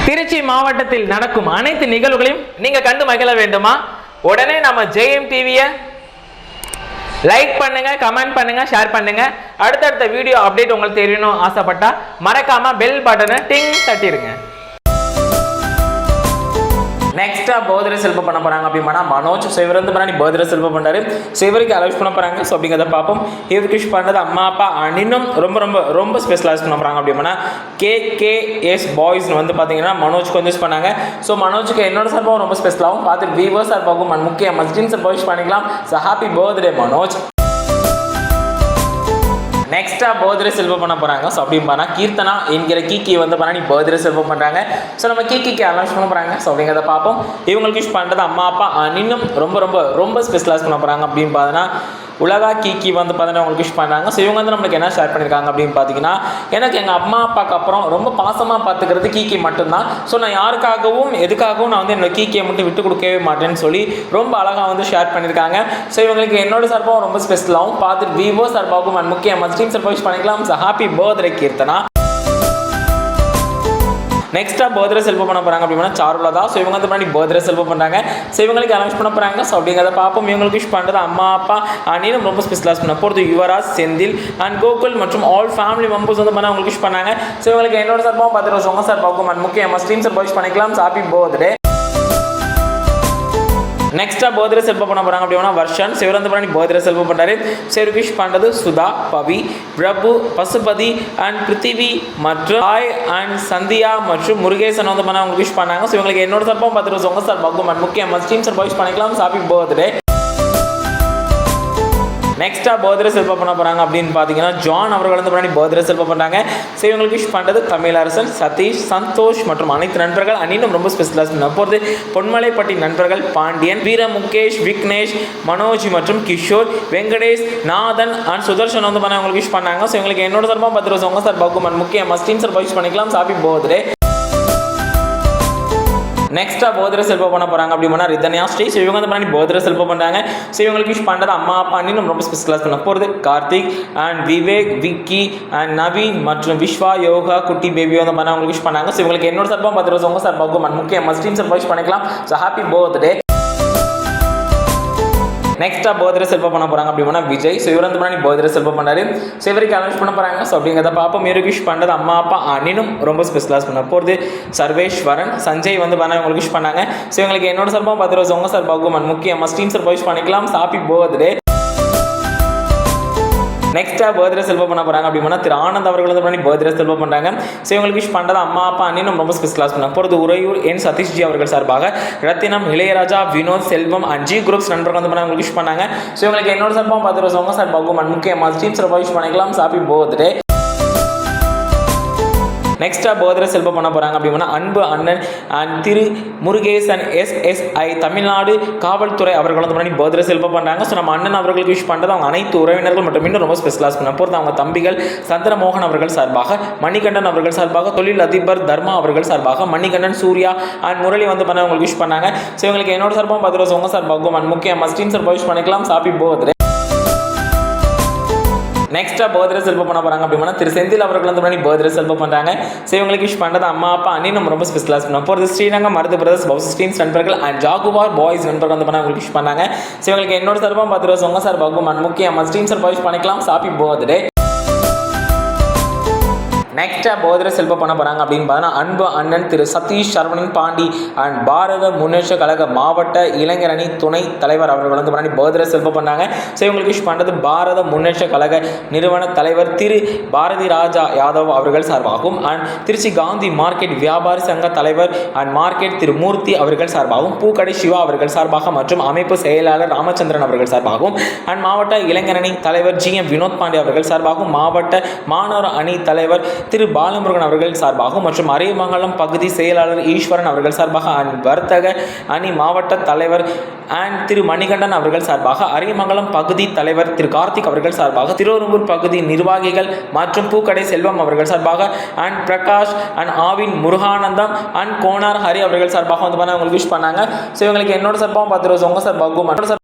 திருச்சி மாவட்டத்தில் நடக்கும் அனைத்து நிகழ்வுகளையும் நீங்க கண்டு மகிழ வேண்டுமா? உடனே நம்ம ஜெயம் டிவியை லைக் பண்ணுங்க, கமெண்ட் பண்ணுங்க, ஷேர் பண்ணுங்க. அடுத்தடுத்த வீடியோ அப்டேட் உங்களுக்கு தெரியணும் ஆசைப்பட்டா மறக்காம பெல் பட்டனை டிங் தட்டிடுங்க. நெக்ஸ்டா பர்த்டே செலிப்ரேட் பண்ண போறாங்க அப்படின்னா மனோஜ் சிவரந்து பண்ணி பர்த்டே செலிப்ரேட் பண்றாரு. சிவருக்கு அலௌஸ் பண்ண போறாங்க. ஸோ அப்படிங்கிறத பார்ப்போம். இவருக்கு விஷ் பண்ணுறது அம்மா அப்பா இன்னும் ரொம்ப ரொம்ப ரொம்ப ஸ்பெஷலைஸ் பண்ண போறாங்க அப்படின்னா KKS பாய்ஸ் வந்து பார்த்தீங்கன்னா மனோஜ்க்கு வந்து யூஸ் பண்ணாங்க. ஸோ மனோஜுக்கு என்னோட சார்பாகவும் ரொம்ப ஸ்பெஷலாகவும் பார்த்து வீவர்ஸ் சார்பாகவும் முக்கிய மஸ்டின் சார்பாக யூஸ் பண்ணிக்கலாம். So happy birthday Manoj. நெக்ஸ்டா பர்த்டே செலிப்ரேட் பண்ண போறாங்க. ஸோ அப்படின்னு பார்த்தா கீர்த்தனா என்கிற கீக்கி வந்து பண்ணி பர்த்டே செலிப்ரேட் பண்றாங்க. ஸோ நம்ம கீக்கிக்கு அனௌன்ஸ் பண்ண போறாங்க. ஸோ அப்படிங்கிறத பார்ப்போம். இவங்களுக்கு யூஸ் பண்றது அம்மா அப்பா இன்னும் ரொம்ப ரொம்ப ரொம்ப ஸ்பெஷலைஸ் பண்ண போறாங்க அப்படின்னு பார்த்தீங்கன்னா உலகா கீக்கி வந்து பார்த்தீங்கன்னா உங்களுக்கு விஷ் பண்ணுறாங்க. ஸோ இவங்க வந்து நம்மளுக்கு என்ன ஷேர் பண்ணியிருக்காங்க அப்படின்னு பார்த்தீங்கன்னா, எனக்கு எங்கள் அம்மா அப்பாவுக்கு அப்புறம் ரொம்ப பாசமாக பார்த்துக்கிறது கீக்கி மட்டும்தான். ஸோ நான் யாருக்காகவும் எதுக்காகவும் நான் வந்து என்னோட கீக்கியை மட்டும் விட்டு கொடுக்கவே மாட்டேன்னு சொல்லி ரொம்ப அழகாக வந்து ஷேர் பண்ணியிருக்காங்க. ஸோ இவங்களுக்கு என்னோட சார்பாகவும் ரொம்ப ஸ்பெஷலாகவும் பார்த்துட்டு விவோ சார்பாகவும் முக்கிய மஸ்டீம் சார்பாக விஷ் பண்ணிக்கலாம். So happy birthday Keerthana. நெக்ஸ்ட்டாக பர்த்டே செலிப்ரேட் பண்ண போகிறாங்க அப்படின்னா சாருலதா. ஸோ இவங்க வந்து பண்ணி பர்த்டே செலிப்ரேட் பண்ணுறாங்க. ஸோ இவங்களுக்கு அனௌன்ஸ் பண்ண போகிறாங்க. ஸோ அப்படிங்கிறத பார்ப்போம். இவங்களுக்கு விஷ் பண்ணுறது அம்மா அப்பா நீனும் ரொம்ப ஸ்பெஷலாக பண்ண போகிறது யுவராஜ், செந்தில் அண்ட் கோகுல் மற்றும் ஆல் ஃபேமிலி மெம்பர்ஸ் வந்து பண்ண அவங்களுக்கு விஷ் பண்ணாங்க. ஸோ இவங்களுக்கு என்னோட சார்பாகவும் பார்த்துட்டு உங்கள் சார்பாகவும் முக்கிய மஸ்டீம் சார்பாக விஷ் பண்ணிக்கலாம். Happy birthday. நெக்ஸ்ட்டாக பர்த்டே செலிப்ரேட் பண்ண போகிறாங்க அப்படின்னா வர்ஷன் சிவரந்து பண்ணி பர்த்டே செலிப்ரேட் பண்ணுறாரு. சரி விஷ் பண்ணுறது சுதா, பவி, பிரபு, பசுபதி அண்ட் பிருத்திவி மற்றும் ஹாய் அண்ட் சந்தியா மற்றும் முருகேசன் வந்து பண்ண அவங்க விஷ் பண்ணாங்க. ஸோ இவங்களுக்கு என்னோட சார்பாகவும் பார்த்துட்டு உங்கள் சார்பாகவும் முக்கிய மஸ்டீம் சார்பாக விஷ் பண்ணிக்கலாம். Happy birthday. நெக்ஸ்ட்டாக பர்த்டே செலிப்ரேட் பண்ண போகிறாங்க அப்படின்னு பார்த்தீங்கன்னா ஜான் அவர்கள் வந்து பண்ணி பர்த்டே செலிப்ரேட் பண்ணுறாங்க. ஸோ இவங்களுக்கு விஷ் பண்ணுறது தமிழரசன், சதீஷ், சந்தோஷ் மற்றும் அனைத்து நண்பர்கள் இன்னும் ரொம்ப ஸ்பெஷலாக போகிறது பொன்மலைப்பட்டி நண்பர்கள் பாண்டியன், வீர, முகேஷ், விக்னேஷ், மனோஜ் மற்றும் கிஷோர், வெங்கடேஷ், நாதன் அண்ட் சுதர்ஷன் வந்து பண்ண அவங்களுக்கு விஷ் பண்ணாங்க. ஸோ இவங்களுக்கு என்னோட சார்பாக 10 வருஷம் உங்கள் சார்பாகவும் முக்கிய மஸ்டீம் சார்பாக விஷ் பண்ணிக்கலாம். Happy birthday. நெக்ஸ்ட்டாக பர்த்டே செலிப்ரேட் பண்ண போகிறாங்க அப்படின்னா ரிதன்யா ஸ்ரீ. ஸோ இவங்க வந்து பண்ணி பர்த்டே செலிப்ரேட் பண்ணுறாங்க. ஸோ இவங்களுக்கு விஷ் பண்ணுறது அம்மா அப்பா இன்னும் ரொம்ப ஸ்பெஷலாக பண்ண போகிறது கார்த்திக் அண்ட் விவேக், விக்கி அண்ட் நவீன் மற்றும் விஸ்வா, யோகா, குட்டி பேபி வந்து பண்ண அவங்களுக்கு விஷ் பண்ணாங்க. ஸோ இவங்களுக்கு என்னோட சார்பாக 10 வருஷம் உங்கள் சார்பாகவும் முக்கிய மஸ்டீம் சார்பாக விஷ் பண்ணிக்கலாம். So happy birthday. நெக்ஸ்ட்டாக பர்த்டே செலிப்ரேட் பண்ண போகிறாங்க அப்படின்னா விஜய். ஸோ இவர் வந்து பண்ணி பர்த்டே செலிப்ரேட் பண்ணாரு. ஸோ இவருக்கு அனௌன்ஸ் பண்ண போகிறாங்க. ஸோ அப்படிங்கிறத பார்ப்போம். இவருக்கு விஷ் பண்ணுறது அம்மா அப்பா இன்னும் ரொம்ப ஸ்பெஷலாக பண்ண போகிறது சர்வேஸ்வரன், சஞ்சய் வந்து பண்ண உங்களுக்கு விஷ் பண்ணாங்க. ஸோ இவங்களுக்கு என்னோட சார்பாக 10 வருஷம் உங்கள் சார்பாகவும் முக்கிய மஸ்டீம் சார்பாக விஷ் பண்ணிக்கலாம். Happy birthday. நெக்ஸ்ட்டாக பர்த்டே செலிப்ரேட் பண்ண போகிறாங்க அப்படின்னா திரு ஆனந்த் அவர்கள் வந்து பண்ணி பர்த்டே செலிப்ரேட் பண்ணுறாங்க. ஸோ இவங்களுக்கு விஷ் பண்ணுறது அம்மா அப்பா இன்னும் ரொம்ப ஸ்பெஷலாக பண்ண போகிறது உறையூர் என் சதீஷ்ஜி அவர்கள் சார்பாக ரத்தினம், இளையராஜா, வினோத், செல்வம் அண்ட் ஜி குரூப்ஸ் நண்பர்கள் வந்து பண்ண அவங்களுக்கு விஷ் பண்ணாங்க. ஸோ இவங்களுக்கு என்னோட சார்பாக 10 வருஷம் உங்கள் சார்பாகவும் முக்கிய மஸ்டீம் சார்பாக விஷ் பண்ணிக்கலாம். Happy birthday. நெக்ஸ்ட்டாக பர்த்டே செலிப்ரேட் பண்ண போகிறாங்க அப்படின்னா அன்பு அண்ணன் அண்ட் திரு முருகேசன் SSI தமிழ்நாடு காவல்துறை அவர்கள் வந்து பண்ணி பர்த்டே செலிப்ரேட் பண்ணுறாங்க. ஸோ நம்ம அண்ணன் அவர்களுக்கு விஷ் பண்ணுறது அவங்க அனைத்து உறவினர்கள் மற்றும் இன்னும் ரொம்ப ஸ்பெஷலாக பண்ண போகிறது அவங்க தம்பிகள் சந்திரமோகன் அவர்கள் சார்பாக, மணிகண்டன் அவர்கள் சார்பாக, தொழில் அதிபர் தர்மா அவர்கள் சார்பாக, மணிகண்டன், சூர்யா அண்ட் முரளி வந்து பண்ண அவங்களுக்கு விஷ் பண்ணாங்க. ஸோ இவங்களுக்கு என்னோட சார்பாக 10 வருஷம் உங்கள் சார்பாகவும் முக்கிய மஸ்டீம் சார்பாக விஷ் பண்ணிக்கலாம். Happy birthday. நெக்ஸ்ட்டாக பர்த்டே செலிப்ரேட் பண்ண போகிறாங்க அப்படின்னா திரு செந்தில் அவர்கள் வந்து பண்ணி பர்த்டே செலிப்ரேட் பண்ணுறாங்க. ஸோ இவங்களுக்கு விஷ் பண்ணுறது அம்மா அப்பா இன்னும் ரொம்ப ஸ்பெஷலாக பண்ண போகிறது ஸ்ரீரங்கம் மருது பிரதர்ஸ் பவுஸ் டீம்ஸ் நண்பர்கள் அண்ட் ஜாகுவார் பாய்ஸ் நண்பர்கள் வந்து பண்ண அவங்களுக்கு விஷ் பண்ணாங்க. ஸோ இவங்களுக்கு என்னோட சார்பாக 10 வருஷம் உங்கள் சார்பாகவும் முக்கிய மஸ்டீம் சார்பாக விஷ் பண்ணிக்கலாம். Happy birthday. நெக்ஸ்ட்டாக பர்த்டே செலிப்ரேட் பண்ண போகிறாங்க அப்படின்னு பார்த்தீங்கன்னா அன்பு அண்ணன் திரு சதீஷ் சரவணன் பாண்டி அண்ட் பாரத முன்னேற்ற கழக மாவட்ட இளைஞர் அணி துணை தலைவர் அவர்கள் வந்து பண்ணி பர்த்டே செலிப்ரேட் பண்ணாங்க. ஸோ இவங்களுக்கு விஷ் பண்ணுறது பாரத முன்னேற்ற கழக நிறுவன தலைவர் திரு பாரதி ராஜா யாதவ் அவர்கள் சார்பாகவும் அண்ட் திருச்சி காந்தி மார்க்கெட் வியாபாரி சங்க தலைவர் அண்ட் மார்க்கெட் திரு மூர்த்தி அவர்கள் சார்பாகவும், பூக்கடை சிவா அவர்கள் சார்பாக மற்றும் அமைப்பு செயலாளர் ராமச்சந்திரன் அவர்கள் சார்பாகவும் அண்ட் மாவட்ட இளைஞர் அணி தலைவர் GM வினோத் பாண்டே அவர்கள் சார்பாகவும், மாவட்ட மாணவர் அணி தலைவர் திரு பாலமுருகன் அவர்கள் சார்பாகவும் மற்றும் அரியமங்கலம் பகுதி செயலாளர் ஈஸ்வரன் அவர்கள் சார்பாக அண்ட் வர்த்தக அணி மாவட்ட தலைவர் அண்ட் திரு மணிகண்டன் அவர்கள் சார்பாக, அரியமங்கலம் பகுதி தலைவர் திரு கார்த்திக் அவர்கள் சார்பாக, திருவரம்பூர் பகுதி நிர்வாகிகள் மற்றும் பூக்கடை செல்வம் அவர்கள் சார்பாக and Prakash and Aavin Muruganandam and Konar Hari அவர்கள் சார்பாக வந்து பண்ண அவங்களுக்கு விஷ் பண்ணாங்க. ஸோ இவங்களுக்கு என்னோட சார்பாகவும் 10 வருஷம் உங்கள் சார்பாகவும்